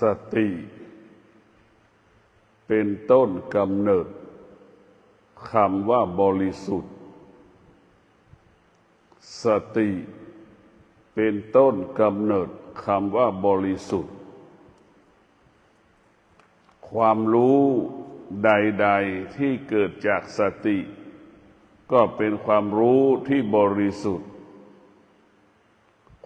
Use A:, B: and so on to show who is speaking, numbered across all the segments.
A: สติเป็นต้นกำเนิดคำว่าบริสุทธิ์สติเป็นต้นกำเนิดคำว่าบริสุทธิ์ความรู้ใดๆที่เกิดจากสติก็เป็นความรู้ที่บริสุทธิ์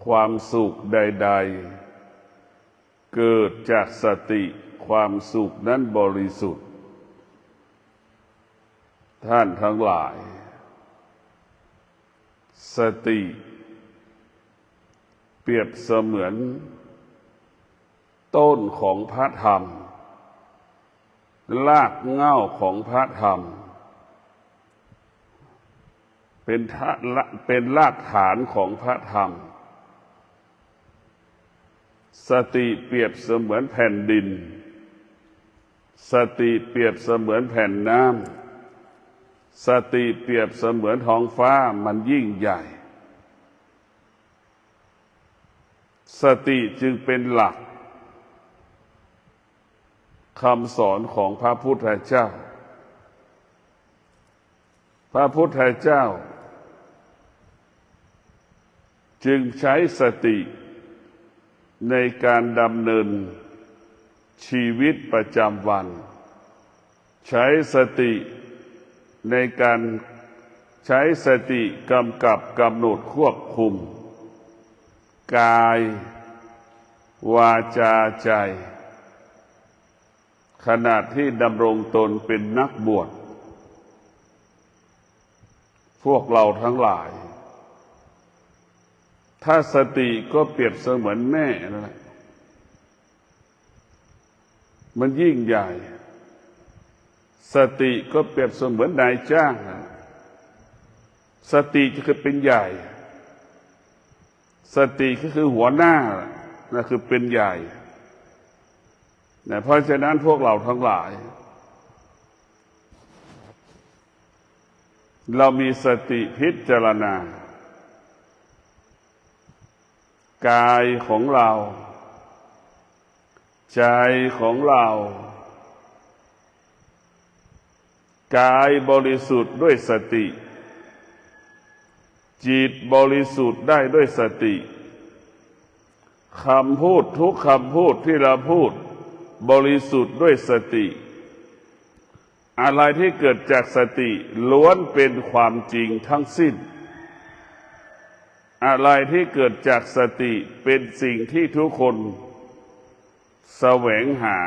A: ความสุขใดๆเกิดจากสติความสุขนั้นบริสุทธิ์ท่านทั้งหลายสติเปรียบเสมือนต้นของพระธรรมรากเหง้าของพระธรรมเป็นรากฐานของพระธรรมสติเปรียบเสมือนแผ่นดินสติเปรียบเสมือนแผ่นน้ำสติเปรียบเสมือนท้องฟ้ามันยิ่งใหญ่สติจึงเป็นหลักคำสอนของพระพุทธเจ้าพระพุทธเจ้าจึงใช้สติในการดำเนินชีวิตประจำวันใช้สติในการใช้สติกำกับกำหนดควบคุมกายวาจาใจขณะที่ดำรงตนเป็นนักบวชพวกเราทั้งหลายถ้าสติก็เปรียบเสมือนแม่นั่นแหละมันยิ่งใหญ่สติก็เปรียบเสมือนนายจ้างสติก็คือเป็นใหญ่สติก็คือหัวหน้านั่นคือเป็นใหญ่เพราะฉะนั้นพวกเราทั้งหลายเรามีสติพิจารณากายของเราใจของเรากายบริสุทธิ์ด้วยสติจิตบริสุทธิ์ได้ด้วยสติคำพูดทุกคำพูดที่เราพูดบริสุทธิ์ด้วยสติอะไรที่เกิดจากสติล้วนเป็นความจริงทั้งสิ้นอะไรที่เกิดจากสติเป็นสิ่งที่ทุกคนแสวงหา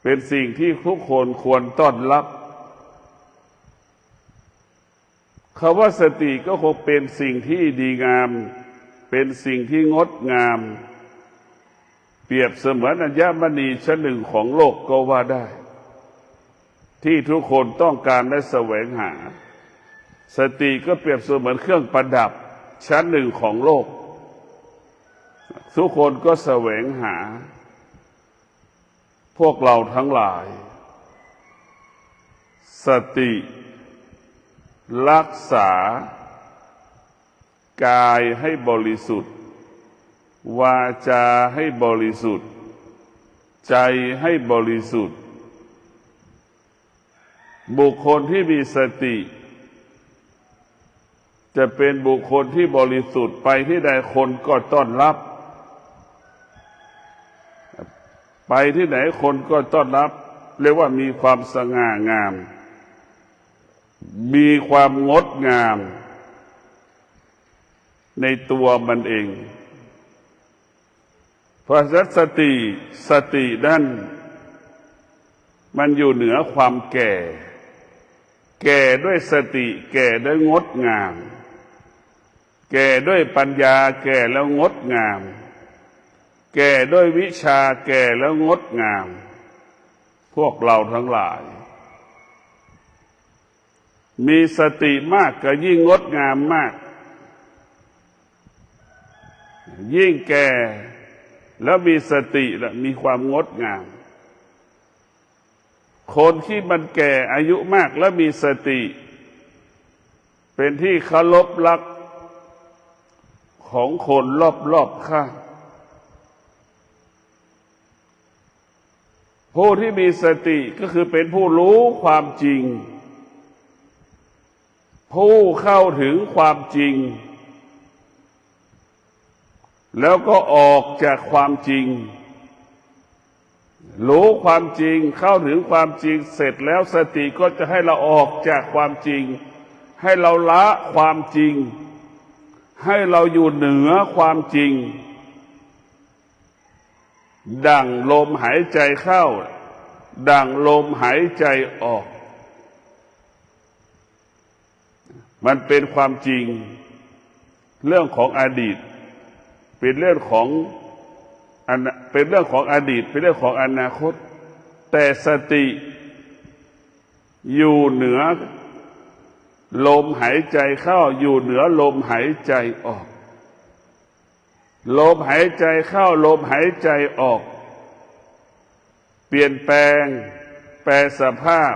A: เป็นสิ่งที่ทุกคนควรต้อนรับคำว่าสติก็คงเป็นสิ่งที่ดีงามเป็นสิ่งที่งดงามเปรียบเสมือนอัญมณีชั้นหนึ่งของโลกก็ว่าได้ที่ทุกคนต้องการและแสวงหาสติก็เปรียบเสมือนเครื่องประดับชั้นหนึ่งของโลกทุกคนก็แสวงหาพวกเราทั้งหลายสติรักษากายให้บริสุทธิ์วาจาให้บริสุทธิ์ใจให้บริสุทธิ์บุคคลที่มีสติจะเป็นบุคคลที่บริสุทธิ์ไปที่ใดคนก็ต้อนรับไปที่ไหนคนก็ต้อนรับเรียกว่ามีความสง่างามมีความงดงามในตัวมันเองเพราะสตินั่นมันอยู่เหนือความแก่ด้วยสติแก่ด้วยงดงามแก่ด้วยปัญญาแก่แล้วงดงามแก่ด้วยวิชาแก่แล้วงดงามพวกเราทั้งหลายมีสติมากก็ยิ่งงดงามมากยิ่งแก่แล้วมีสติและมีความงดงามคนที่มันแก่อายุมากแล้วมีสติเป็นที่เคารพรักของคนรอบๆข้าง ผู้ที่มีสติก็คือเป็นผู้รู้ความจริงผู้เข้าถึงความจริงแล้วก็ออกจากความจริงรู้ความจริงเข้าถึงความจริงเสร็จแล้วสติก็จะให้เราออกจากความจริงให้เราละความจริงให้เราอยู่เหนือความจริงดั่งลมหายใจเข้าดั่งลมหายใจออกมันเป็นความจริงเรื่องของอดีตเป็นเรื่องของอดีตเป็นเรื่องของอนาคตแต่สติอยู่เหนือลมหายใจเข้าอยู่เหนือลมหายใจออกลมหายใจเข้าลมหายใจออกเปลี่ยนแปลงแปรสภาพ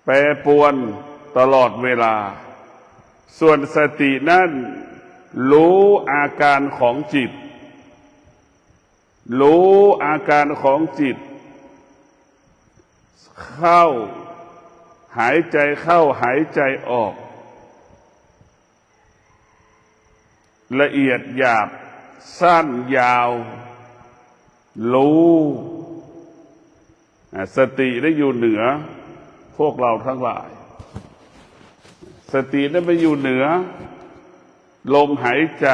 A: แปรปรวนตลอดเวลาส่วนสตินั้นรู้อาการของจิตรู้อาการของจิตเข้าหายใจเข้าหายใจออกละเอียดหยาบสั้นยาวรู้สติได้อยู่เหนือพวกเราทั้งหลายสติได้ไปอยู่เหนือลมหายใจ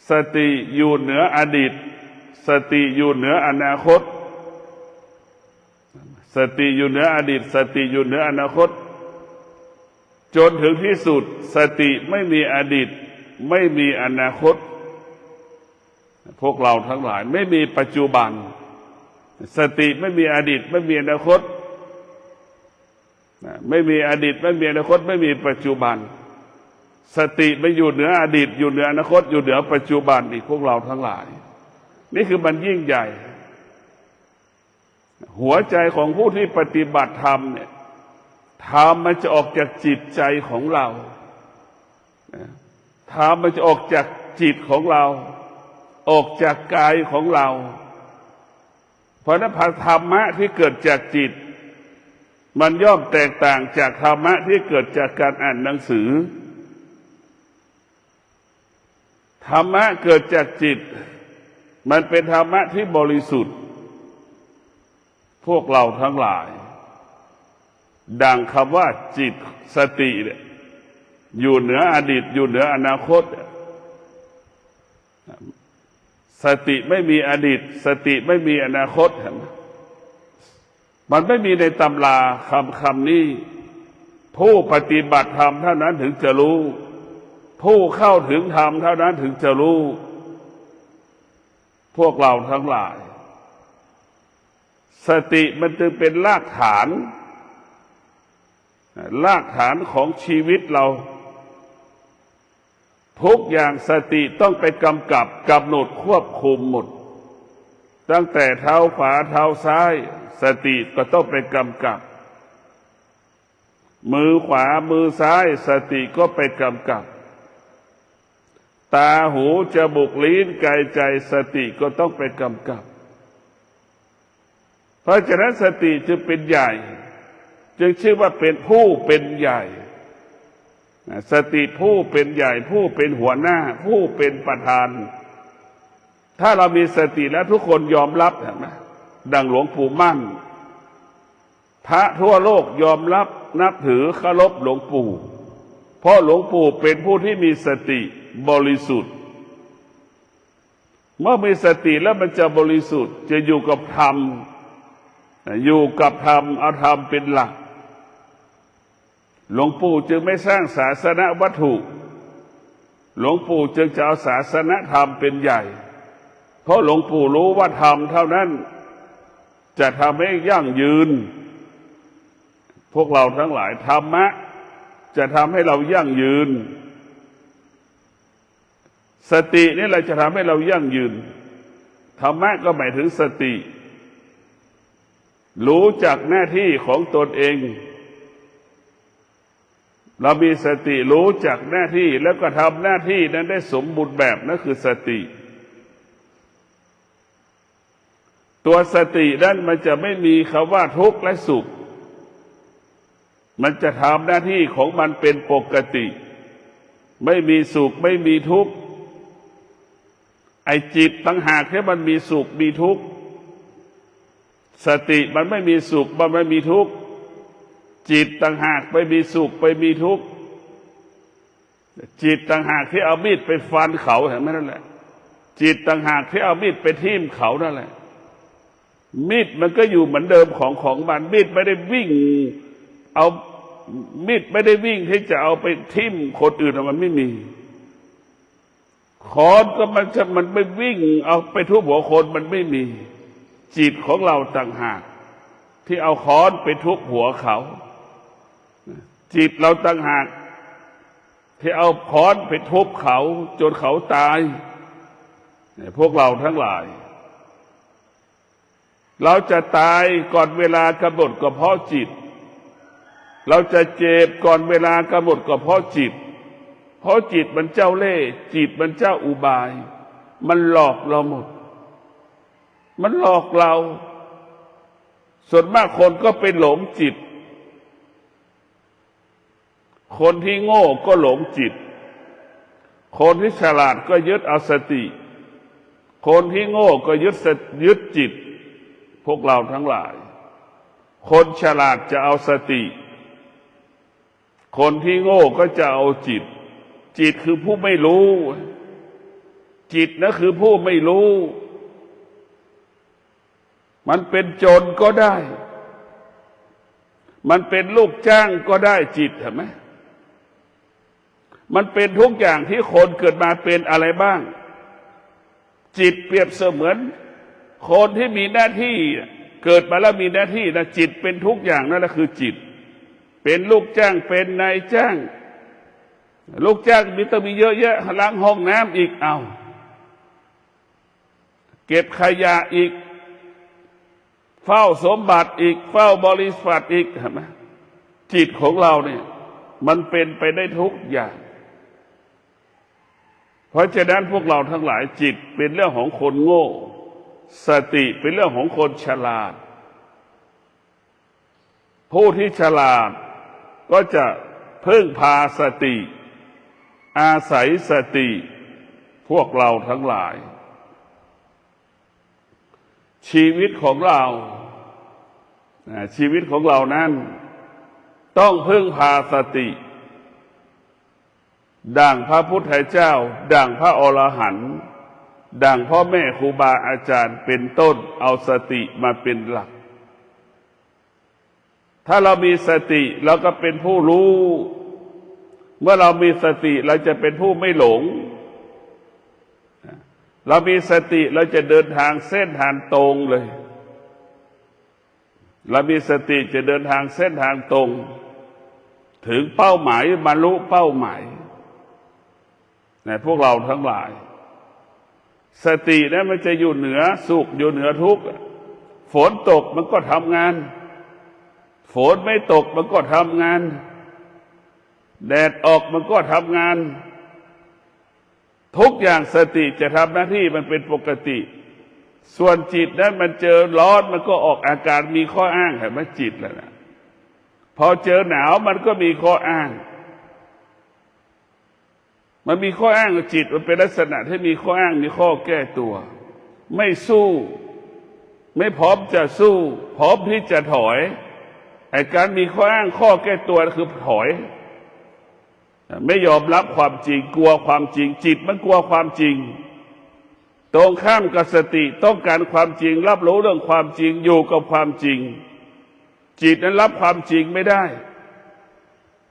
A: สติอยู่เหนืออดีตสติอยู่เหนืออนาคตสติอยู่เหนืออดีตสติอยู่เหนืออนาคตจนถึงที่สุดสติไม่มีอดีตไม่มีอนาคตพวกเราทั้งหลายไม่มีปัจจุบันสติไม่มีอดีตไม่มีอนาคตไม่มีอดีตไม่มีอนาคตไม่มีปัจจุบันสติไม่อยู่เหนืออดีตอยู่เหนืออนาคตอยู่เหนือปัจจุบันอีกพวกเราทั้งหลายนี่คือมันยิ่งใหญ่หัวใจของผู้ที่ปฏิบัติธรรมเนี่ยธรรมมันจะออกจากจิตใจของเราธรรมมันจะออกจากจิตของเราออกจากกายของเราเพราะนั้นธรรมะที่เกิดจากจิตมันย่อมแตกต่างจากธรรมะที่เกิดจากการอ่านหนังสือธรรมะเกิดจากจิตมันเป็นธรรมะที่บริสุทธิ์พวกเราทั้งหลายดังคำว่าจิตสติเนี่ยอยู่เหนืออดีตอยู่เหนืออนาคตสติไม่มีอดีตสติไม่มีอนาคตมันไม่มีในตำราคำนี้ผู้ปฏิบัติธรรมเท่านั้นถึงจะรู้ผู้เข้าถึงธรรมเท่านั้นถึงจะรู้พวกเราทั้งหลายสติมันจึงเป็นรากฐานของชีวิตเราทุกอย่างสติต้องไปกำกับกำหนดควบคุมหมดตั้งแต่เท้าขวาเท้าซ้ายสติก็ต้องไปกำกับมือขวามือซ้ายสติก็ไปกำกับตาหูจมูกลิ้นกายใจสติก็ต้องไปกำกับเพราะฉะนั้นสติจึงเป็นใหญ่จึงชื่อว่าเป็นผู้เป็นใหญ่สติผู้เป็นใหญ่ผู้เป็นหัวหน้าผู้เป็นประธานถ้าเรามีสติแล้วทุกคนยอมรับนะดังหลวงปู่มั่นพระทั่วโลกยอมรับนับถือเคารพหลวงปู่เพราะหลวงปู่เป็นผู้ที่มีสติบริสุทธิ์เมื่อมีสติแล้วมันจะบริสุทธิ์จะอยู่กับธรรมอยู่กับธรรมเอาธรรมเป็นหลักหลวงปู่จึงไม่สร้างศาสนวัตถุหลวงปู่จึงจะเอาศาสนธรรมเป็นใหญ่เพราะหลวงปู่รู้ว่าธรรมเท่านั้นจะทำให้ยั่งยืนพวกเราทั้งหลายธรรมะจะทำให้เรายั่งยืนสตินี่แหละจะทำให้เรายั่งยืนธรรมะก็หมายถึงสติรู้จักหน้าที่ของตนเองเรามีสติรู้จักหน้าที่แล้วก็ทำหน้าที่นั้นได้สมบูรณ์แบบนั่นคือสติ ตัวสตินั้นมันจะไม่มีคำว่าทุกข์และสุขมันจะทำหน้าที่ของมันเป็นปกติไม่มีสุขไม่มีทุกข์ไอ้จิตต่างหากที่มันมีสุขมีทุกข์สติมันไม่มีสุขมันไม่มีทุกข์จิตต่างหากไปมีสุขไปมีทุกข์จิตต่างหากที่เอามีดไปฟันเขาเห็นไหมนั่นแหละจิตต่างหากที่เอามีดไปทิ่มเขานั่นแหละมีดมันก็อยู่เหมือนเดิมของมันมีดไม่ได้วิ่งเอามีดไม่ได้วิ่งที่จะเอาไปทิ่มคนอื่นมันไม่มีค้อนก็มันไม่วิ่งเอาไปทุบหัวคนมันไม่มีจิตของเราต่างหากที่เอาค้อนไปทุบหัวเขาจิตเราต่างหากที่เอาค้อนไปทุบเขาจนเขาตายพวกเราทั้งหลายเราจะตายก่อนเวลากำหนดก็เพราะจิตเราจะเจ็บก่อนเวลากำหนดก็เพราะจิตเพราะจิตมันเจ้าเล่ห์จิตมันเจ้าอุบายมันหลอกเราหมดมันหลอกเราส่วนมากคนก็เป็นหลงจิตคนที่โง่ก็หลงจิตคนที่ฉลาดก็ยึดเอาสติคนที่โง่ก็ยึดจิตพวกเราทั้งหลายคนฉลาดจะเอาสติคนที่โง่ก็จะเอาจิตจิตคือผู้ไม่รู้จิตนะคือผู้ไม่รู้มันเป็นโจรก็ได้มันเป็นลูกจ้างก็ได้จิตเห็นไหมมันเป็นทุกอย่างที่คนเกิดมาเป็นอะไรบ้างจิตเปรียบเสมือนคนที่มีหน้าที่เกิดมาแล้วมีหน้าที่นะจิตเป็นทุกอย่างนั่นแหละคือจิตเป็นลูกจ้างเป็นนายจ้างลูกจ้างต้องมีเยอะแยะล้างห้องน้ำอีกเอาเก็บขยะอีกเฝ้าสมบัติอีกเฝ้าบริษัทอีกเห็นไหมจิตของเราเนี่ยมันเป็นไปได้ทุกอย่างเพราะฉะนั้นพวกเราทั้งหลายจิตเป็นเรื่องของคนโง่สติเป็นเรื่องของคนฉลาดผู้ที่ฉลาดก็จะพึ่งพาสติอาศัยสติพวกเราทั้งหลายชีวิตของเรานั้นต้องพึ่งพาสติดังพระพุทธเจ้าดังพระอรหันต์ดังพ่อแม่ครูบาอาจารย์เป็นต้นเอาสติมาเป็นหลักถ้าเรามีสติเราก็เป็นผู้รู้เมื่อเรามีสติเราจะเป็นผู้ไม่หลงเรามีสติเราจะเดินทางเส้นทางตรงเลยเรามีสติจะเดินทางเส้นทางตรงถึงเป้าหมายบรรลุเป้าหมายพวกเราทั้งหลายสตินั้นมันจะอยู่เหนือสุขอยู่เหนือทุกข์ฝนตกมันก็ทำงานฝนไม่ตกมันก็ทำงานแดดออกมันก็ทำงานทุกอย่างสติจะทำหน้าที่มันเป็นปกติส่วนจิตนั้นมันเจอร้อนมันก็ออกอาการมีข้ออ้างเห็นไหมจิตแล้วนะพอเจอหนาวมันก็มีข้ออ้างมันมีข้ออ้างจิตมันเป็นลักษณะที่มีข้ออ้างมีข้อแก้ตัวไม่สู้ไม่พร้อมจะสู้พร้อมที่จะถอยไอ้การมีข้ออ้างข้อแก้ตัวคือถอยไม่ยอมรับความจริงกลัวความจริงจิตมันกลัวความจริงตรงข้ามกับสติต้องการความจริงรับรู้เรื่องความจริงอยู่กับความจริงจิตนั้นรับความจริงไม่ได้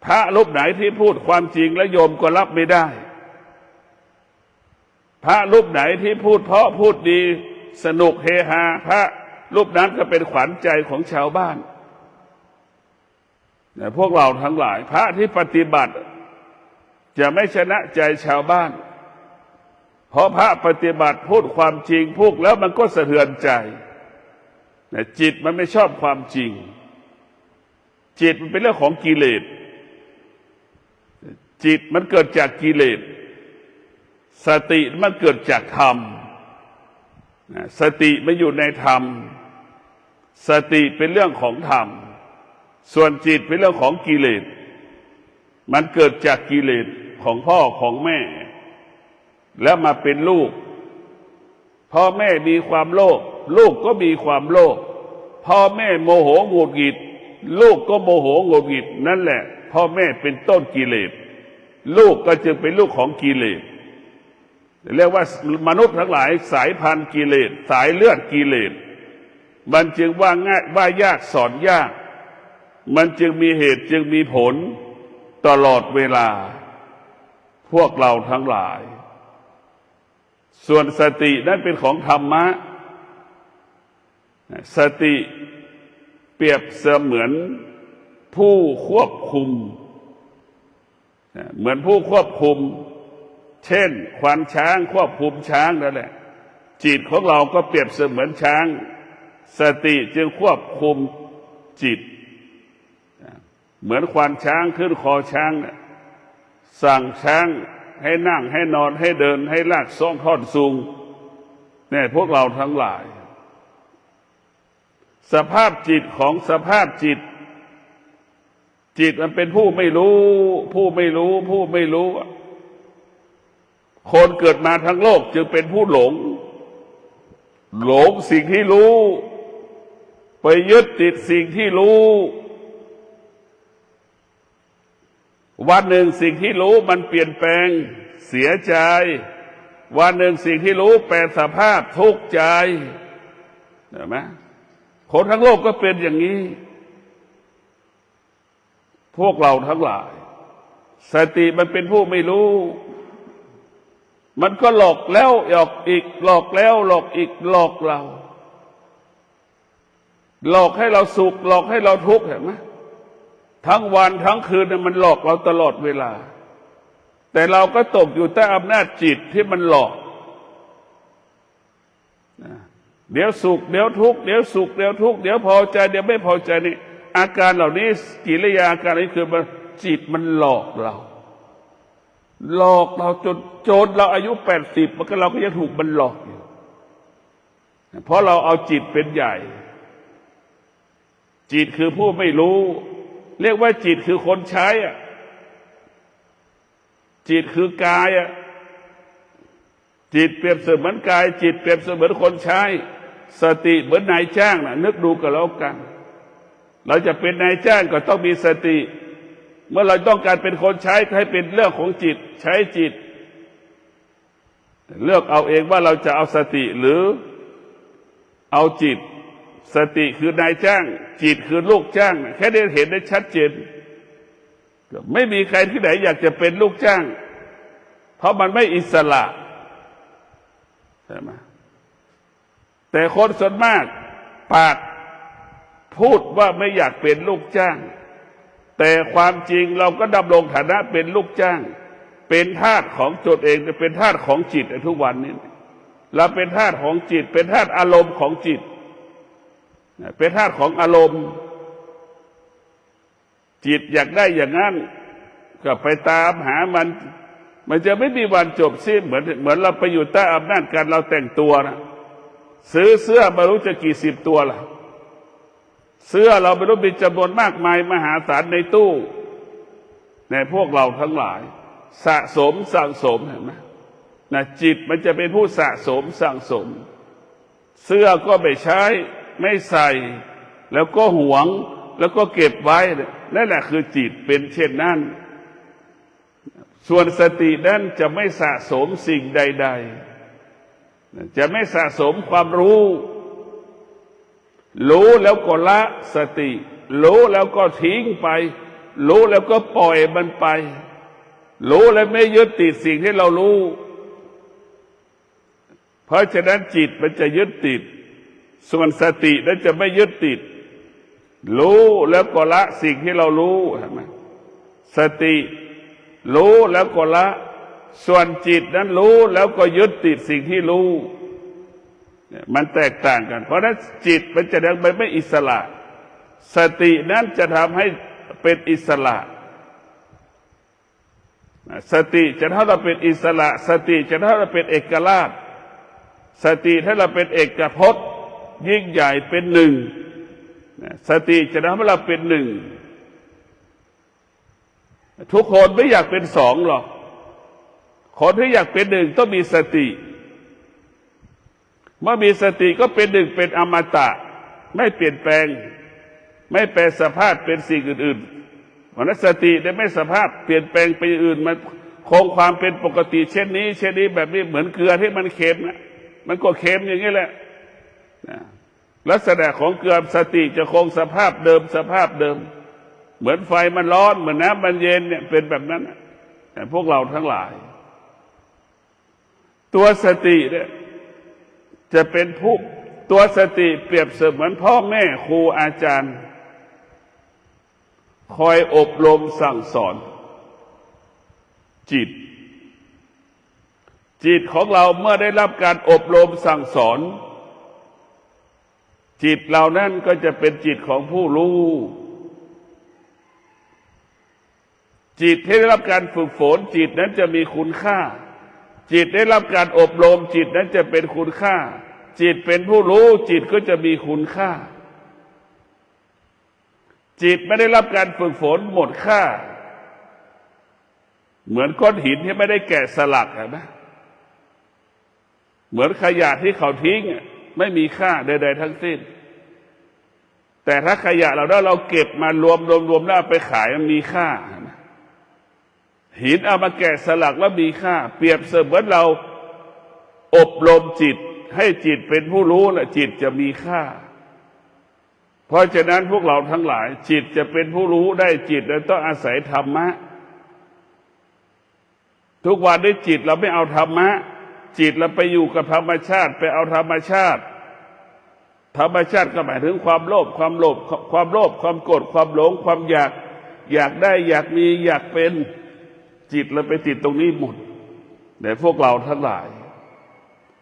A: พระรูปไหนที่พูดความจริงและโยมก็รับไม่ได้พระรูปไหนที่พูดเพราะพูดดีสนุกเฮฮาพระรูปนั้นก็เป็นขวัญใจของชาวบ้านพวกเราทั้งหลายพระที่ปฏิบัติจะไม่ชนะใจชาวบ้านเพราะพระปฏิบัติพูดความจริงพูดแล้วมันก็สะเทือนใจจิตมันไม่ชอบความจริงจิตมันเป็นเรื่องของกิเลสจิตมันเกิดจากกิเลสสติมันเกิดจากธรรม สติไม่อยู่ในธรรมสติเป็นเรื่องของธรรมส่วนจิตเป็นเรื่องของกิเลสมันเกิดจากกิเลสของพ่อของแม่แล้วมาเป็นลูกพ่อแม่มีความโลภลูกก็มีความโลภพ่อแม่โมโหหงุดหงิดลูกก็โมโหหงุดหงิดนั่นแหละพ่อแม่เป็นต้นกิเลสลูกก็จึงเป็นลูกของกิเลสเรียกว่ามนุษย์ทั้งหลายสายพันธุ์กิเลสสายเลือดกิเลสมันจึงว่าง่ายว่ายากสอนยากมันจึงมีเหตุจึงมีผลตลอดเวลาพวกเราทั้งหลายส่วนสตินั้นเป็นของธรรมะสติเปรียบเสมือนผู้ควบคุมเหมือนผู้ควบคุมเช่นควานช้างควบคุมช้างนั่นแหละจิตของเราก็เปรียบเสมือนช้างสติจึงควบคุมจิตเหมือนควานช้างขึ้นคอช้างเนี่ยสั่งช้างให้นั่งให้นอนให้เดินให้ลากซ่องท่อนสูงเนี่ยพวกเราทั้งหลายสภาพจิตของสภาพจิตมันเป็นผู้ไม่รู้คนเกิดมาทั้งโลกจึงเป็นผู้หลงสิ่งที่รู้ไปยึดติดสิ่งที่รู้วันหนึ่งสิ่งที่รู้มันเปลี่ยนแปลงเสียใจวันหนึ่งสิ่งที่รู้แปลสภาพทุกข์ใจเห็นไหมคนทั้งโลกก็เป็นอย่างนี้พวกเราทั้งหลายสติมันเป็นผู้ไม่รู้มันก็หลอกแล้วหลอกอีกหลอกแล้วหลอกอีกหลอกเราหลอกให้เราสุขหลอกให้เราทุกข์เห็นไหมทั้งวันทั้งคืนมันหลอกเราตลอดเวลาแต่เราก็ตกอยู่ใต้อำนาจจิตที่มันหลอกเดี๋ยวสุขเดี๋ยวทุกข์เดี๋ยวสุขเดี๋ยวทุกข์เดี๋ยวพอใจเดี๋ยวไม่พอใจนี่อาการเหล่านี้กิริยาอาการนี้คือจิตมันหลอกเราจนเราอายุ80มันก็เราก็ยังถูกมันหลอกอยู่เพราะเราเอาจิตเป็นใหญ่จิตคือผู้ไม่รู้เรียกว่าจิตคือคนใช้จิตคือกายจิตเปรียบเสมือนกายจิตเปรียบเสมือนคนใช้สติเหมือนนายจ้างนึกดูกันแล้วกันเราจะเป็นนายจ้างก็ต้องมีสติเมื่อเราต้องการเป็นคนใช้ให้เป็นเรื่องของจิตใช้จิตเลือกเอาเองว่าเราจะเอาสติหรือเอาจิตสติคือนายจ้างจิตคือลูกจ้างแค่ได้เห็นได้ชัดเจนไม่มีใครที่ไหนอยากจะเป็นลูกจ้างเพราะมันไม่อิสระใช่ไหมแต่คนส่วนมากปากพูดว่าไม่อยากเป็นลูกจ้างแต่ความจริงเราก็ดำรงฐานะเป็นลูกจ้างเป็นทาสของตนเองจะเป็นทาสของจิตในทุกวันนี้เราเป็นทาสของจิตเป็นทาสอารมณ์ของจิตเป็นธาตุของอารมณ์จิตอยากได้อย่างนั้นก็ไปตามหามันจะไม่มีวันจบสิ้นเหมือนเราไปอยู่ใต้อำนาจการเราแต่งตัวนะซื้อเสื้อไม่รู้จะกี่สิบตัวล่ะเสื้อเราไม่รู้มีจำนวนมากมายมหาศาลในตู้ในพวกเราทั้งหลายสะสมสั่งสมเห็นไหมนะจิตมันจะเป็นผู้สะสมสั่งสมเสื้อก็ไม่ใช้ไม่ใส่แล้วก็หวงแล้วก็เก็บไว้นั่นแหละคือจิตเป็นเช่นนั้นส่วนสตินั้นจะไม่สะสมสิ่งใดๆจะไม่สะสมความรู้แล้วก็ละสติรู้แล้วก็ทิ้งไปรู้แล้วก็ปล่อยมันไปรู้แล้วไม่ยึดติดสิ่งที่เรารู้เพราะฉะนั้นจิตมันจะยึดติดส่วนสตินั้นจะไม่ยึดติดรู้แล้วก็ละสิ่งที่เรารู้เห็นไหมสติรู้แล้วก็ละส่วนจิตนั้นรู้แล้วก็ยึดติดสิ่งที่รู้มันแตกต่างกันเพราะฉะนั้นจิตมันจะยังไม่อิสระสตินั้นจะทำให้เป็นอิสระสติจะเท่ากับเป็นอิสระสติจะเท่ากับเป็นเอกราช สติถ้าเราเป็นเอกพจน์ยิ่งใหญ่เป็นหนึ่งสติจะทำให้เราเป็นหนึ่งทุกคนไม่อยากเป็นสองหรอกคนที่อยากเป็นหนึ่งต้องมีสติเมื่อมีสติก็เป็นหนึ่งเป็นอมตะไม่เปลี่ยนแปลงไม่แปรสภาพเป็นสิ่งอื่นๆเพราะนั้นสติได้ไม่สภาพเปลี่ยนแปลงไปอื่นมันคงความเป็นปกติเช่นนี้แบบนี้เหมือนเกลือที่มันเค็มนะมันก็เค็มอย่างนี้แหละลักษณะของเกลือสติจะคงสภาพเดิมสภาพเดิมเหมือนไฟมันร้อนเหมือนน้ำมันเย็นเนี่ยเป็นแบบนั้นแต่พวกเราทั้งหลายตัวสติเนี่ยจะเป็นผู้ตัวสติเปรียบเสมือนพ่อแม่ครูอาจารย์คอยอบรมสั่งสอนจิตของเราเมื่อได้รับการอบรมสั่งสอนจิตเรานั้นก็จะเป็นจิตของผู้รู้จิตที่ได้รับการฝึกฝนจิตนั้นจะมีคุณค่าจิตได้รับการอบรมจิตนั้นจะเป็นคุณค่าจิตเป็นผู้รู้จิตก็จะมีคุณค่าจิตไม่ได้รับการฝึกฝนหมดค่าเหมือนก้อนหินที่ไม่ได้แกะสลักนะเหมือนขยะที่เขาทิ้งไม่มีค่าใดๆทั้งสิ้นแต่ถ้าขยะเราเก็บมารวมแล้วไปขายมันมีค่าหินเอามาแกะสลักแล้วมีค่าเปรียบเสมือนเราอบรมจิตให้จิตเป็นผู้รู้และจิตจะมีค่าเพราะฉะนั้นพวกเราทั้งหลายจิตจะเป็นผู้รู้ได้จิตนั้นต้องอาศัยธรรมะทุกวันนี้จิตเราไม่เอาธรรมะจิตเราไปอยู่กับธรรมชาติไปเอาธรรมชาติก็หมายถึงความโลภความโกรธความหลงความอยากได้อยากมีอยากเป็นจิตเราไปติดตรงนี้หมดแต่พวกเราทั้งหลาย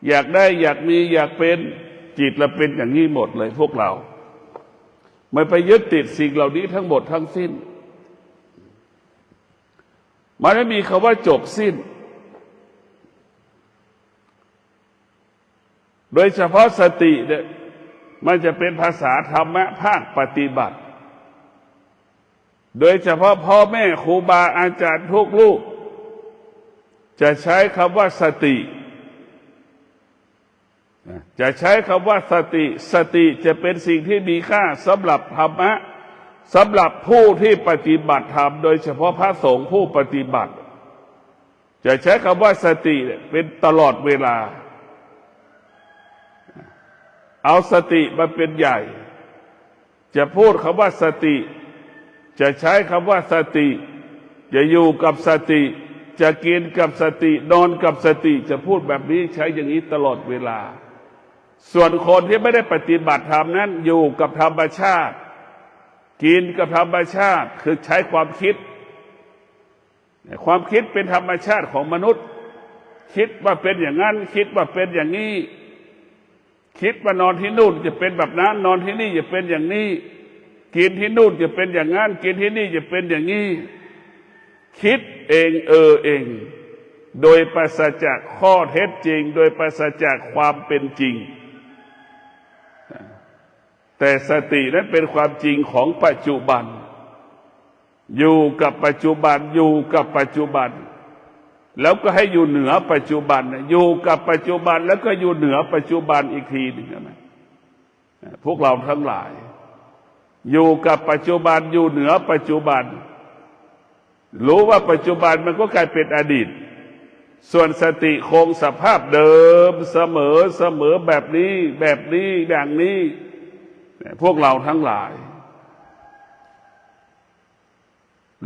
A: อยากได้อยากมีอยากเป็นจิตเราเป็นอย่างนี้หมดเลยพวกเราไม่ไปยึดติดสิ่งเหล่านี้ทั้งหมดทั้งสิ้นมันไม่มีคำว่าจบสิ้นโดยเฉพาะสติเนี่ยมันจะเป็นภาษาธรรมะภาคปฏิบัติโดยเฉพาะพ่อแม่ครูบาอาจารย์ทุกลูกจะใช้คำว่าสติสติจะเป็นสิ่งที่มีค่าสำหรับธรรมะสำหรับผู้ที่ปฏิบัติธรรมโดยเฉพาะพระสงฆ์ผู้ปฏิบัติจะใช้คำว่าสติเป็นตลอดเวลาเอาสติมาเป็นใหญ่จะพูดคำว่าสติจะใช้คำว่าสติจะอยู่กับสติจะกินกับสตินอนกับสติจะพูดแบบนี้ใช้อย่างนี้ตลอดเวลาส่วนคนที่ไม่ได้ปฏิบัติธรรมนั้นอยู่กับธรรมชาติกินกับธรรมชาติคือใช้ความคิดเป็นธรรมชาติของมนุษย์คิดว่าเป็นอย่างนั้นคิดว่าเป็นอย่างนี้คิดว่านอนที่นู่นจะเป็นแบบนั้นนอนที่นี่จะเป็นอย่างนี้กินที่นู่นจะเป็นอย่างนั้นกินที่นี่จะเป็นอย่างนี้คิดเองเองโดยปราศจากข้อเท็จจริงโดยปราศจากความเป็นจริงแต่สตินั้นเป็นความจริงของปัจจุบันอยู่กับปัจจุบันแล้วก็ให้อยู่เหนือปัจจุบันอยู่กับปัจจุบันแล้วก็อยู่เหนือปัจจุบันอีกทีหนึ่งนะพวกเราทั้งหลายอยู่กับปัจจุบันอยู่เหนือปัจจุบันรู้ว่าปัจจุบันมันก็กลายเป็นอดีตส่วนสติคงสภาพเดิมเสมอแบบนี้อย่างนี้พวกเราทั้งหลาย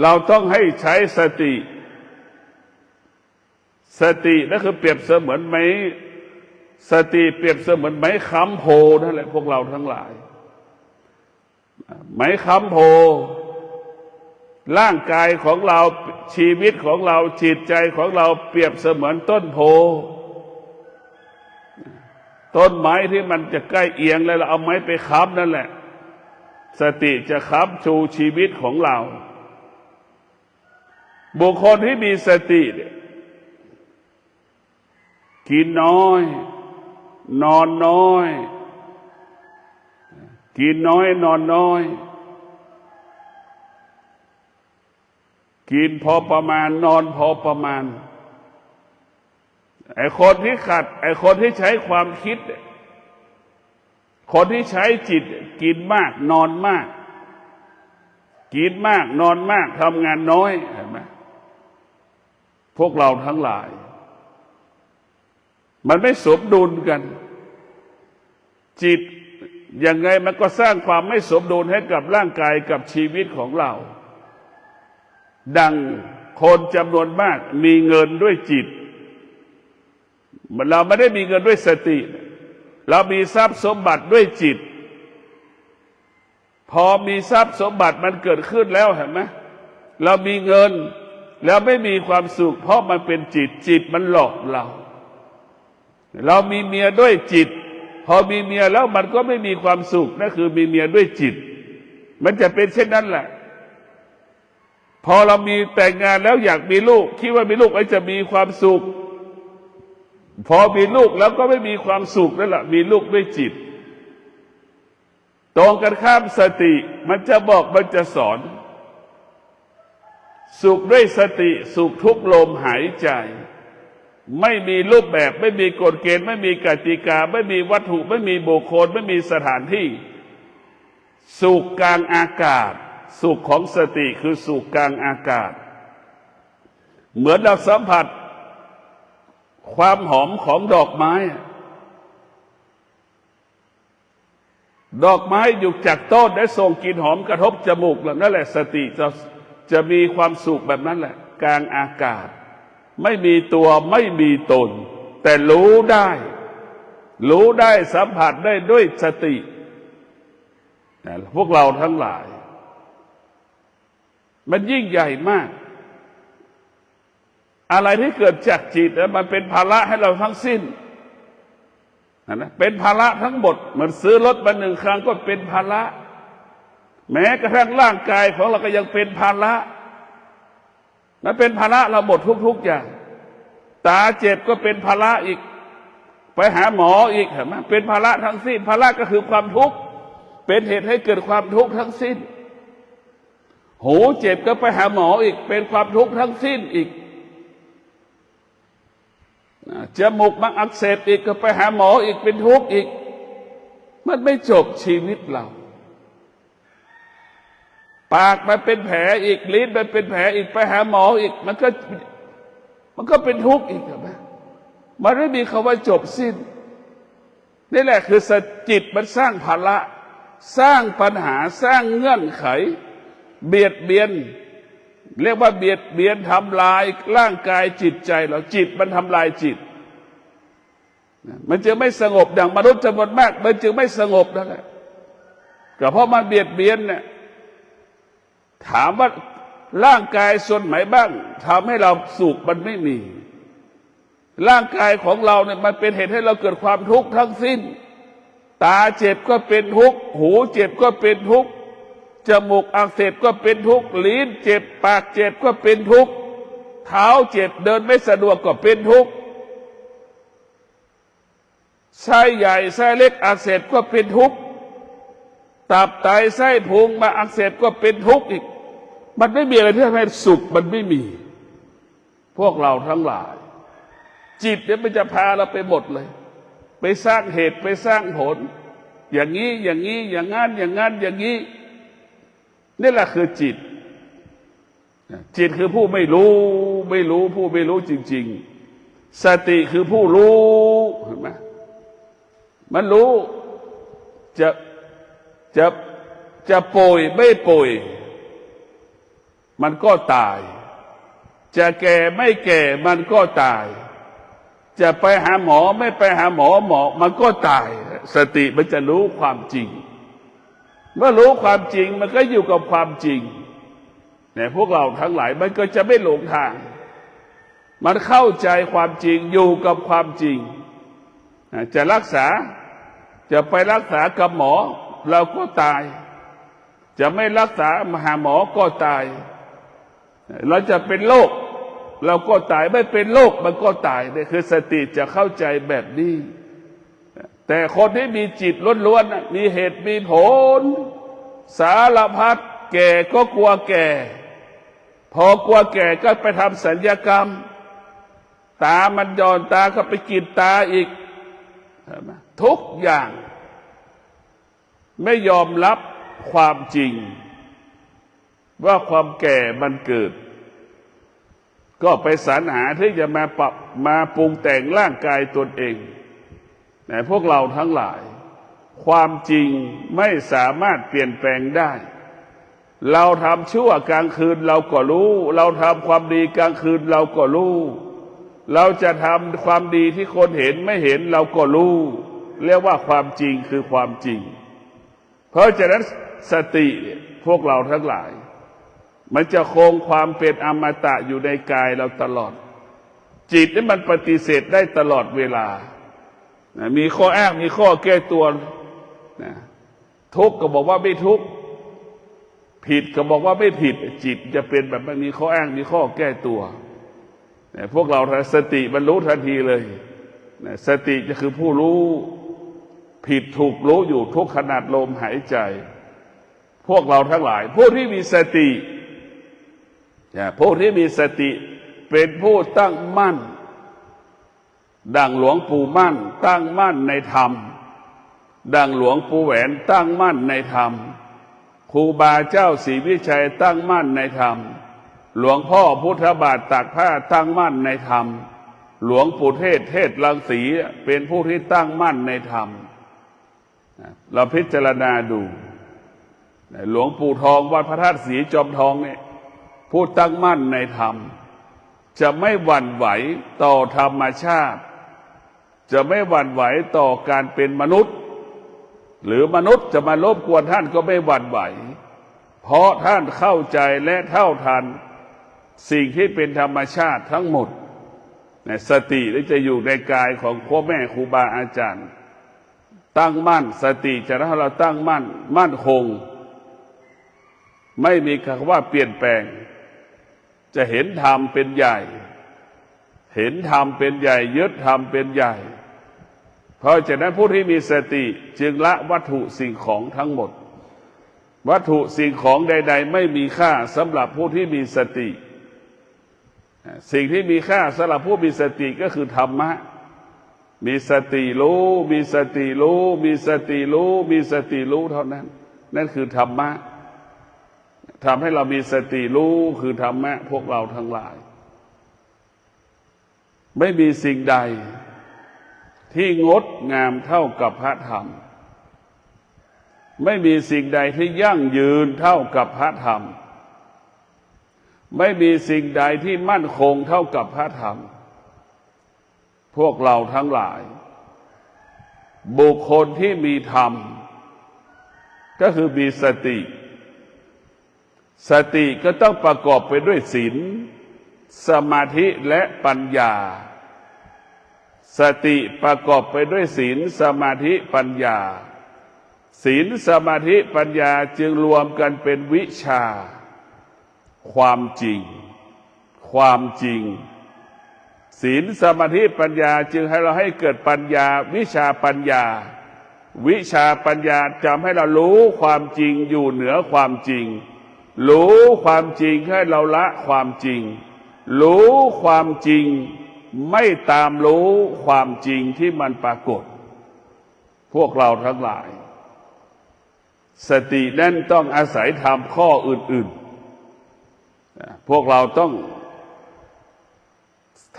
A: เราต้องให้ใช้สตินั่นคือเปรียบเสมือนไม้สติเปรียบเสมือนไม้ค้ำโพนั่นแหละพวกเราทั้งหลายไม้ค้ำโพร่างกายของเราชีวิตของเราจิตใจของเราเปรียบเสมือนต้นโพต้นไม้ที่มันจะใกล้เอียงแล้วเราเอาไม้ไปค้ำนั่นแหละสติจะค้ำชูชีวิตของเราบุคคลที่มีสติกินน้อย นอนน้อยกินน้อยนอนน้อยกินพอประมาณนอนพอประมาณไอ้คนที่ขัดไอ้คนที่ใช้ความคิดคนที่ใช้จิตกินมากนอนมากกินมากนอนมากทำงานน้อยเห็นไหมพวกเราทั้งหลายมันไม่สมดุลกันจิตยังไงมันก็สร้างความไม่สมดุลให้กับร่างกายกับชีวิตของเราดังคนจำนวนมากมีเงินด้วยจิตเราไม่ได้มีเงินด้วยสติเรามีทรัพย์สมบัติด้วยจิตพอมีทรัพย์สมบัติมันเกิดขึ้นแล้วเห็นไหมเรามีเงินแล้วไม่มีความสุขเพราะมันเป็นจิตจิตมันหลอกเรามีเมียด้วยจิตพอมีเมียแล้วมันก็ไม่มีความสุขนั่นคือมีเมียด้วยจิตมันจะเป็นเช่นนั้นแหละพอเรามีแต่งงานแล้วอยากมีลูกคิดว่ามีลูกไว้จะมีความสุขพอมีลูกแล้วก็ไม่มีความสุขนั่นแหละมีลูกด้วยจิตตรงกันข้ามสติมันจะบอกมันจะสอนสุขด้วยสติสุขทุกลมหายใจไม่มีรูปแบบไม่มีกฎเกณฑ์ไม่มีกติกาไม่มีวัตถุไม่มีบุคคลไม่มีสถานที่สุขกลางอากาศสุขของสติคือสุขกลางอากาศเหมือนเราสัมผัสความหอมของดอกไม้ดอกไม้อยู่จากต้นได้ส่งกลิ่นหอมกระทบจมูกนั่นแหละสติจะมีความสุขแบบนั้นแหละกลางอากาศไม่มีตัวไม่มีตนแต่รู้ได้สัมผัสได้ด้วยสติพวกเราทั้งหลายมันยิ่งใหญ่มากอะไรที่เกิดจากจิตมันเป็นภาระให้เราทั้งสิ้นนะเป็นภาระทั้งหมดเหมือนซื้อรถมาหนึ่งครั้งก็เป็นภาระแม้กระทั่งร่างกายของเราก็ยังเป็นภาระมันเป็นภาระเราหมดทุกๆอย่างตาเจ็บก็เป็นภาระอีกไปหาหมออีกเห็นไหมเป็นภาระทั้งสิ้นภาระก็คือความทุกข์เป็นเหตุให้เกิดความทุกข์ทั้งสิ้นหูเจ็บก็ไปหาหมออีกเป็นความทุกข์ทั้งสิ้นอีกจมูกมันอักเสบอีกก็ไปหาหมออีกเป็นทุกข์อีกมันไม่จบชีวิตเราปากมันเป็นแผลอีกลิ้นมันเป็นแผลอีกไปหาหมออีกมันก็เป็นทุกข์อีกนะมันไม่มีคำว่าจบสิ้นนี่แหละคือจิตมันสร้างภาระสร้างปัญหาสร้างเงื่อนไขเบียดเบียนเรียกว่าเบียดเบียนทำลายร่างกายจิตใจเราจิตมันทำลายจิตมันจึงไม่สงบอย่างมนุษย์จำนวนมากมันจึงไม่สงบนั่นแหละก็เพราะมันเบียดเบียนเนี่ยถามว่าร่างกายส่วนไหนบ้างทำให้เราสุขมันไม่มีร่างกายของเราเนี่ยมันเป็นเหตุให้เราเกิดความทุกข์ทั้งสิ้นตาเจ็บก็เป็นทุกข์หูเจ็บก็เป็นทุกข์จมูกอักเสบก็เป็นทุกข์ลิ้นเจ็บปากเจ็บก็เป็นทุกข์เท้าเจ็บเดินไม่สะดวกก็เป็นทุกข์ไส้ใหญ่ไส้เล็กอักเสบก็เป็นทุกข์ตับไตไส้พุงมาอักเสบก็เป็นทุกข์อีกมันไม่มีอะไรที่ทำให้สุขมันไม่มีพวกเราทั้งหลายจิตเนี่ยมันจะพาเราไปหมดเลยไปสร้างเหตุไปสร้างผลอย่างนี้อย่างนี้อย่างนั้นอย่างนั้นอย่างนี้นี่แหละคือจิตคือผู้ไม่รู้ผู้ไม่รู้จริงๆสติคือผู้รู้เห็นไหมมันรู้จะป่วยไม่ป่วยมันก็ตายจะแก่ไม่แก่มันก็ตายจะไปหาหมอไม่ไปหาหมอมันก็ตายสติมันจะรู้ความจริงเมื่อรู้ความจริงมันก็อยู่กับความจริงเนี่ยพวกเราทั้งหลายมันก็จะไม่หลงทางมันเข้าใจความจริงอยู่กับความจริงจะรักษาจะไปรักษากับหมอเราก็ตายจะไม่รักษาหาหมอก็ตายเราจะเป็นโรคเราก็ตายไม่เป็นโรคมันก็ตายเนี่ยคือสติจะเข้าใจแบบนี้ แต่คนที่มีจิตล้วนๆมีเหตุมีผลสารพัดแก่ก็กลัวแก่พอกลัวแก่ก็ไปทำศัลยกรรมตามันย้อนตาก็ไปกรีดตาอีกทุกอย่างไม่ยอมรับความจริงว่าความแก่มันเกิดก็ไปสรรหาที่จะมาปรับมาปรุงแต่งร่างกายตนเองแต่พวกเราทั้งหลายความจริงไม่สามารถเปลี่ยนแปลงได้เราทำชั่วกลางคืนเราก็รู้เราทำความดีกลางคืนเราก็รู้เราจะทำความดีที่คนเห็นไม่เห็นเราก็รู้เรียกว่าความจริงคือความจริงเพราะฉะนั้นสติพวกเราทั้งหลายมันจะคงความเป็นอมตะอยู่ในกายเราตลอดจิตนี่มันปฏิเสธได้ตลอดเวลามีข้ออ้างมีข้อแก้ตัวทุกข์ก็บอกว่าไม่ทุกข์ผิดก็บอกว่าไม่ผิดจิตจะเป็นแบบไม่มีข้ออ้างมีข้อแก้ตัวพวกเราสติมันรู้ทันทีเลยสติจะคือผู้รู้ผิดถูกรู้อยู่ทุกขณะลมหายใจพวกเราทั้งหลายผู้ที่มีสติผู้ที่มีสติเป็นผู้ตั้งมั่นดังหลวงปู่มั่นตั้งมั่นในธรรมดังหลวงปู่แหวนตั้งมั่นในธรรมครูบาเจ้าศรีวิชัยตั้งมั่นในธรรมหลวงพ่อพุทธบาทตากผ้าตั้งมั่นในธรรมหลวงปู่เทศเทศรังสีเป็นผู้ที่ตั้งมั่นในธรรมเราพิจารณาดูหลวงปู่ทองวัดพระธาตุศรีจอมทองเนี่ยผู้ตั้งมั่นในธรรมจะไม่หวั่นไหวต่อธรรมชาติจะไม่หวั่นไหวต่อการเป็นมนุษย์หรือมนุษย์จะมารบกวนท่านก็ไม่หวั่นไหวเพราะท่านเข้าใจและเท่าทันสิ่งที่เป็นธรรมชาติทั้งหมดสติจะอยู่ในกายของพ่อแม่ครูบาอาจารย์ตั้งมั่นสติจะให้เราตั้งมั่นคงไม่มีคำว่าเปลี่ยนแปลงจะเห็นธรรมเป็นใหญ่เห็นธรรมเป็นใหญ่ยึดธรรมเป็นใหญ่เพราะฉะนั้นผู้ที่มีสติจึงละวัตถุสิ่งของทั้งหมดวัตถุสิ่งของใดๆไม่มีค่าสำหรับผู้ที่มีสติสิ่งที่มีค่าสำหรับผู้มีสติก็คือธรรมะมีสติรู้มีสติรู้มีสติรู้มีสติรู้เท่านั้นนั่นคือธรรมะทำให้เรามีสติรู้คือธรรมะพวกเราทั้งหลายไม่มีสิ่งใดที่งดงามเท่ากับพระธรรมไม่มีสิ่งใดที่ยั่งยืนเท่ากับพระธรรมไม่มีสิ่งใดที่มั่นคงเท่ากับพระธรรมพวกเราทั้งหลายบุคคลที่มีธรรมก็คือมีสติสติก็ต้องประกอบไปด้วยศีลสมาธิและปัญญาสติประกอบไปด้วยศีลสมาธิปัญญาศีลสมาธิปัญญาจึงรวมกันเป็นวิชาความจริงความจริงศีลสมาธิปัญญาจึงให้เราให้เกิดปัญญาวิชาปัญญาวิชาปัญญาจำให้เรารู้ความจริงอยู่เหนือความจริงรู้ความจริงให้เราละความจริงรู้ความจริงไม่ตามรู้ความจริงที่มันปรากฏพวกเราทั้งหลายสตินั้นต้องอาศัยธรรมข้ออื่นๆพวกเราต้อง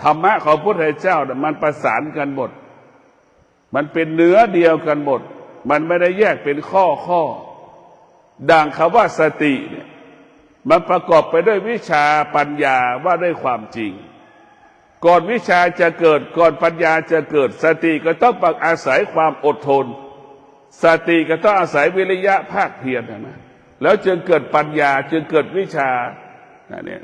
A: ธรรมะของพระพุทธเจ้ามันประสานกันหมดมันเป็นเนื้อเดียวกันหมดมันไม่ได้แยกเป็นข้อดังคำว่าสติเนี่ยมันประกอบไปด้วยวิชาปัญญาว่าด้วยความจริงก่อนวิชาจะเกิดก่อนปัญญาจะเกิดสติก็ต้องอาศัยความอดทนสติก็ต้องอาศัยวิริยะภาคเพียรนะแล้วจึงเกิดปัญญาจึงเกิดวิชา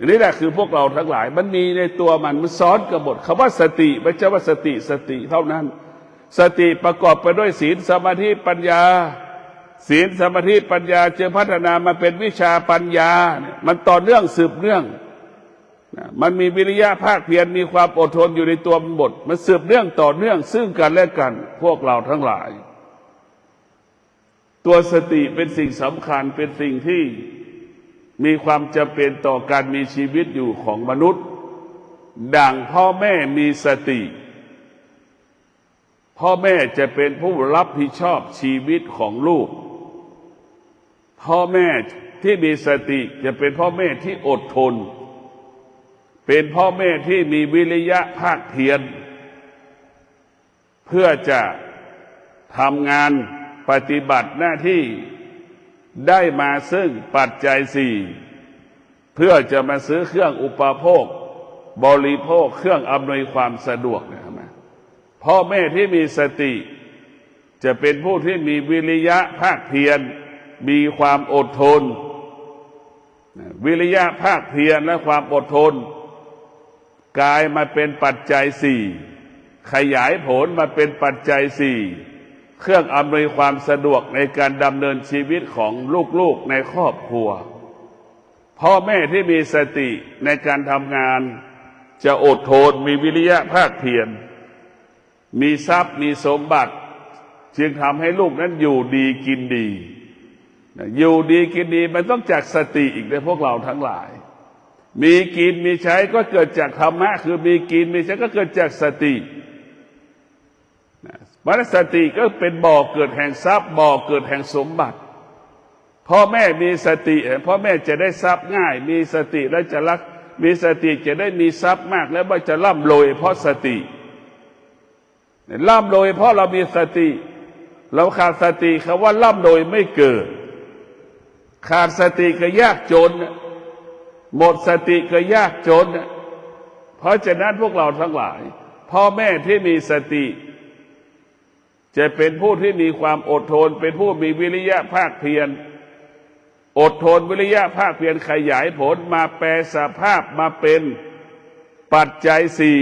A: นี่แหละคือพวกเราทั้งหลายมันมีในตัวมันซ้อนกันหมดคำว่าสติไม่ใช่ว่าสติเท่านั้นสติประกอบไปด้วยศีลสมาธิปัญญาศีลสมาธิปัญญาจึงพัฒนามาเป็นวิชาปัญญามันต่อเนื่องสืบเนื่อง มันมีวิริยะภาคเพียรมีความอดทนอยู่ในตัวมันหมดมันสืบเนื่องต่อเนื่องซึ่งกันและกันพวกเราทั้งหลายตัวสติเป็นสิ่งสำคัญเป็นสิ่งที่มีความจำเป็นต่อการมีชีวิตอยู่ของมนุษย์ดังพ่อแม่มีสติพ่อแม่จะเป็นผู้รับผิดชอบชีวิตของลูกพ่อแม่ที่มีสติจะเป็นพ่อแม่ที่อดทนเป็นพ่อแม่ที่มีวิริยะภาคเพียรเพื่อจะทำงานปฏิบัติหน้าที่ได้มาซึ่งปัจจัยสี่เพื่อจะมาซื้อเครื่องอุปโภคบริโภคเครื่องอำนวยความสะดวกนะครับพ่อแม่ที่มีสติจะเป็นผู้ที่มีวิริยะภาคเพียรมีความอดทนวิริยะภาคเพียรและความอดทนกลายมาเป็นปัจจัยสี่ขยายผลมาเป็นปัจจัยสี่เครื่องอำนวยความสะดวกในการดำเนินชีวิตของลูกๆในครอบครัวพ่อแม่ที่มีสติในการทำงานจะอดทนมีวิริยะภาคเพียรมีทรัพย์มีสมบัติจึงทำให้ลูกนั้นอยู่ดีกินดีอยู่ดีกินดีมันต้องจากสติอีกในพวกเราทั้งหลายมีกินมีใช้ก็เกิดจากธรรมะคือมีกินมีใช้ก็เกิดจากสติมันสติก็เป็นบ่อเกิดแห่งทรัพย์บ่อเกิดแห่งสมบัติพ่อแม่มีสติพ่อแม่จะได้ทรัพย์ง่ายมีสติแล้วจะรักมีสติจะได้มีทรัพย์มากแล้วมันจะร่ำรวยเพราะสติร่ำรวยเพราะเรามีสติเราขาดสติคำว่าร่ำรวยไม่เกิดขาดสติก็ยากจนหมดสติก็ยากจนเพราะฉะนั้นพวกเราทั้งหลายพ่อแม่ที่มีสติจะเป็นผู้ที่มีความอดทนเป็นผู้มีวิริยะภาคเพียรอดทนวิริยะภาคเพียรขยายผลมาแปลสภาพมาเป็นปัจจัยสี่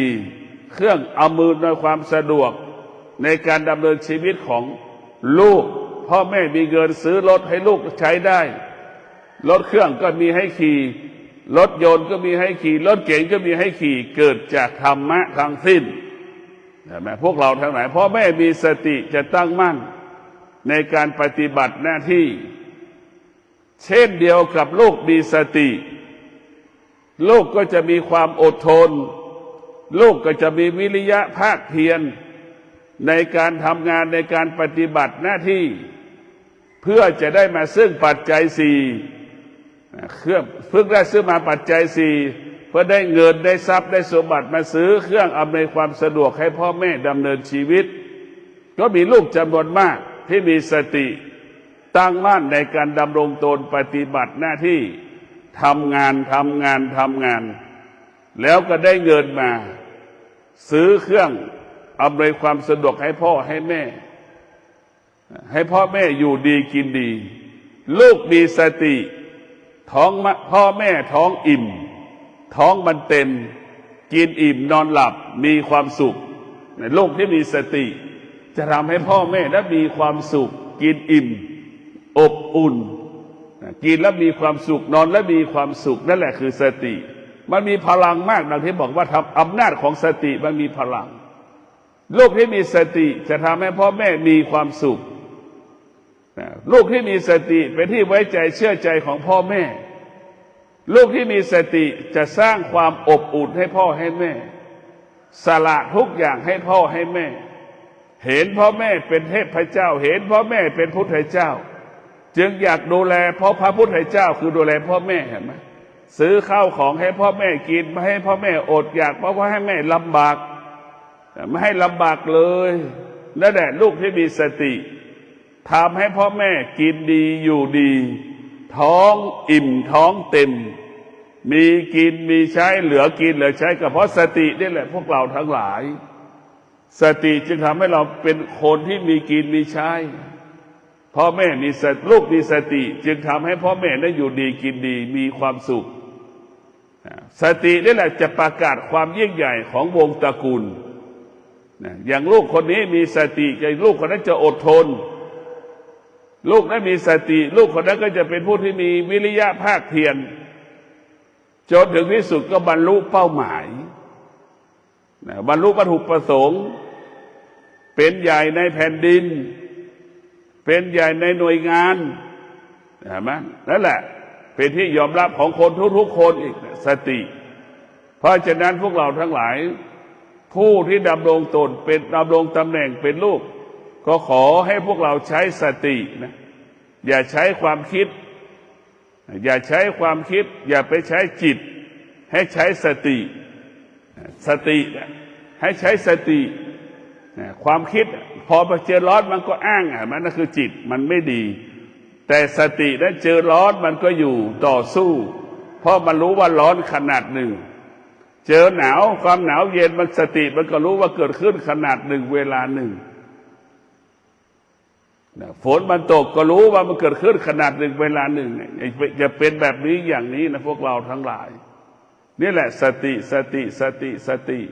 A: เครื่องอำนวยความสะดวกในการดำเนินชีวิตของลูกพ่อแม่มีเงินซื้อรถให้ลูกใช้ได้รถเครื่องก็มีให้ขี่รถยนต์ก็มีให้ขี่รถเก๋งก็มีให้ขี่เกิดจากธรรมะทั้งสิ้นพวกเราทั้งหลายพ่อแม่มีสติจะตั้งมั่นในการปฏิบัติหน้าที่เช่นเดียวกับลูกมีสติลูกก็จะมีความอดทนลูกก็จะมีวิริยะภาคเพียรในการทำงานในการปฏิบัติหน้าที่เพื่อจะได้มาซึ่งปัจจัยสี่เครื่องเพิ่งได้ซื้อมาปัจจัยสี่เพื่อได้เงินได้ทรัพย์ได้สมบัติมาซื้อเครื่องอำนวยความสะดวกให้พ่อแม่ดำเนินชีวิตก็มีลูกจำนวนมากที่มีสติตั้งมั่นในการดำรงตนปฏิบัติหน้าที่ทำงานแล้วก็ได้เงินมาซื้อเครื่องอำนวยความสะดวกให้พ่อให้แม่ให้พ่อแม่อยู่ดีกินดีลูกมีสติท้องพ่อแม่ท้องอิ่มท้องมันเต็มกินอิ่มนอนหลับมีความสุขในโลกที่มีสติจะทำให้พ่อแม่ได้มีความสุขกินอิ่มอบอุ่นกินแล้วมีความสุขนอนแล้วมีความสุขนั่นแหละคือสติมันมีพลังมากดังที่บอกว่าทำอำนาจของสติมันมีพลังลูกที่มีสติจะทำให้พ่อแม่มีความสุขลูกที่มีสติเป็นที่ไว้ใจเชื่อใจของพ่อแม่ลูกที่มีสติจะสร้างความอบอุ่นให้พ่อให้แม่สละทุกอย่างให้พ่อให้แม่เห็นพ่อแม่เป็นเทพเจ้าเห็นพ่อแม่เป็นพุทธเจ้าจึงอยากดูแลเพราะพระพุทธเจ้าคือดูแลพ่อแม่เห็นไหมซื้อข้าวของให้พ่อแม่กินไม่ให้พ่อแม่อดอยากเพราะว่าให้แม่ลำบากไม่ให้ลำบากเลยนั่นแหละลูกที่มีสติทำให้พ่อแม่กินดีอยู่ดีท้องอิ่มท้องเต็มมีกินมีใช้เหลือกินเหลือใช้ก็เพราะสตินี่แหละพวกเราทั้งหลายสติจึงทำให้เราเป็นคนที่มีกินมีใช้พ่อแม่มีสติลูกมีสติจึงทำให้พ่อแม่ได้อยู่ดีกินดีมีความสุขสตินี่แหละจะประกาศความยิ่งใหญ่ของวงตระกูลอย่างลูกคนนี้มีสติลูกคนนั้นจะอดทนลูกนั้นมีสติลูกคนนั้นก็จะเป็นผู้ที่มีวิริยะภาคเพียร จนถึงที่สุดก็บรรลุเป้าหมายบรรลุวัตถุประสงค์เป็นใหญ่ในแผ่นดินเป็นใหญ่ในหน่วยงานเห็นไหมนั่นแหละเป็นที่ยอมรับของคนทุกๆคนอีกสติเพราะฉะนั้นพวกเราทั้งหลายผู้ที่ดำรงตนเป็นดำรงตำแหน่งเป็นลูกก็ขอให้พวกเราใช้สตินะอย่าใช้ความคิดอย่าใช้ความคิดอย่าไปใช้จิตให้ใช้สติให้ใช้สติความคิดพอไปเจอร้อนมันก็อ้างมันนั่นคือจิตมันไม่ดีแต่สตินั้นเจอร้อนมันก็อยู่ต่อสู้เพราะมันรู้ว่าร้อนขนาดหนึ่งเจอหนาวความหนาวเย็นมันสติมันก็รู้ว่าเกิดขึ้นขนาดหนึ่งเวลาหนึ่งฝนมันตกก็รู้ว่ามันเกิดขึ้นขนาดหนึ่งเวลาหนึ่งจะเป็นแบบนี้อย่างนี้นะพวกเราทั้งหลายนี่แหละสติ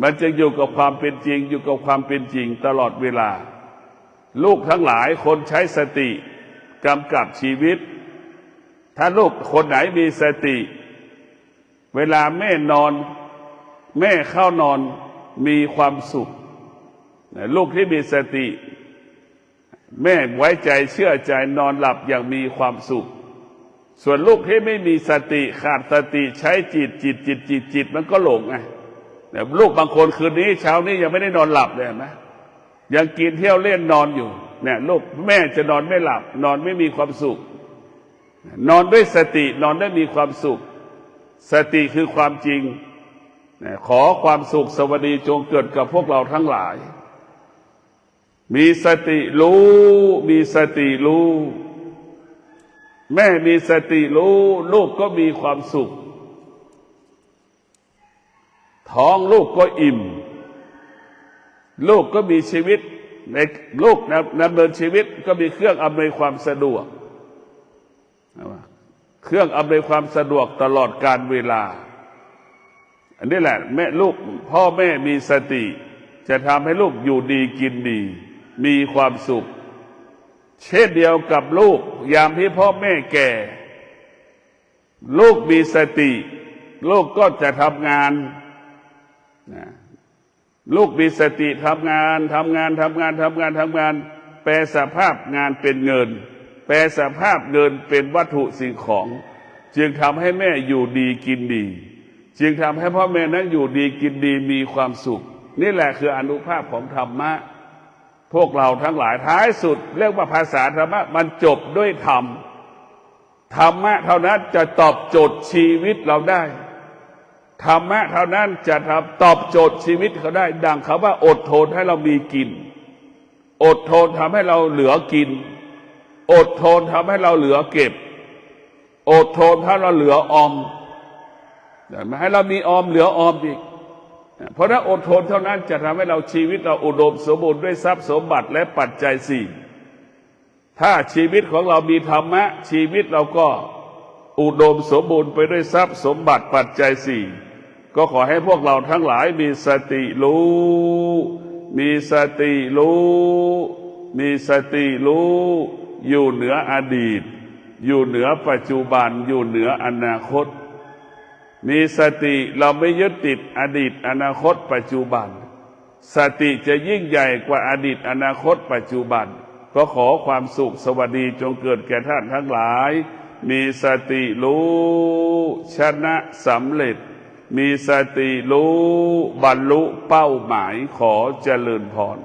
A: มันจะอยู่กับความเป็นจริงอยู่กับความเป็นจริงตลอดเวลาลูกทั้งหลายคนใช้สติกำกับชีวิตถ้าลูกคนไหนมีสติเวลาแม่นอนแม่เข้านอนมีความสุขลูกที่มีสติแม่ไว้ใจเชื่อใจนอนหลับอย่างมีความสุขส่วนลูกที่ไม่มีสติขาดสติใช้จิตมันก็หลงไงแต่ลูกบางคนคืนนี้เช้านี้ยังไม่ได้นอนหลับเลยนะยังกินเที่ยวเล่นนอนอยู่เนี่ยลูกแม่จะนอนไม่หลับนอนไม่มีความสุขนอนด้วยสตินอนได้มีความสุขสติคือความจริงขอความสุขสวัสดีจงเกิดกับพวกเราทั้งหลายมีสติรู้มีสติรู้แม่มีสติรู้ลูกก็มีความสุขท้องลูกก็อิ่มลูกก็มีชีวิตในลูกดำเนินชีวิตก็มีเครื่องอำนวยความสะดวกเครื่องอำนวยความสะดวกตลอดกาลเวลาอันนี้แหละแม่ลูกพ่อแม่มีสติจะทำให้ลูกอยู่ดีกินดีมีความสุขเช่นเดียวกับลูกยามที่พ่อแม่แก่ลูกมีสติลูกก็จะทำงานลูกมีสติทำงานแปลสภาพงานเป็นเงินแปลสภาพเงินเป็นวัตถุสิ่งของจึงทำให้แม่อยู่ดีกินดีจึงทำให้พ่อแม่นั้นอยู่ดีกินดีมีความสุขนี่แหละคืออานุภาพของธรรมะพวกเราทั้งหลายท้ายสุดเรียกว่าภาษาธรรมะมันจบด้วยธรรมธรรมะเท่านั้นจะตอบโจทย์ชีวิตเราได้ธรรมะเท่านั้นจะตอบโจทย์ชีวิตเขาได้ดังเขาว่าอดทนให้เรามีกินอดทนทำให้เราเหลือกินอดทนทำให้เราเหลือเก็บอดทนถ้าเราเหลือออมไม่ให้เรามีออมเหลือออมอีกเพราะถ้าอดทนเท่านั้นจะทำให้เราชีวิตเราอุดมสมบูรณ์ด้วยทรัพย์สมบัติและปัจจัยสี่ถ้าชีวิตของเรามีธรรมะชีวิตเราก็อุดมสมบูรณ์ไปด้วยทรัพย์สมบัติปัจจัยสี่ก็ขอให้พวกเราทั้งหลายมีสติรู้มีสติรู้อยู่เหนืออดีตอยู่เหนือปัจจุบันอยู่เหนืออนาคตมีสติเราไม่ยึดติดอดีตอนาคตปัจจุบันสติจะยิ่งใหญ่กว่าอดีตอนาคตปัจจุบันก็ขอความสุขสวัสดีจงเกิดแก่ท่านทั้งหลายมีสติรู้ชนะสำเร็จมีสติรู้บรรลุเป้าหมายขอเจริญพร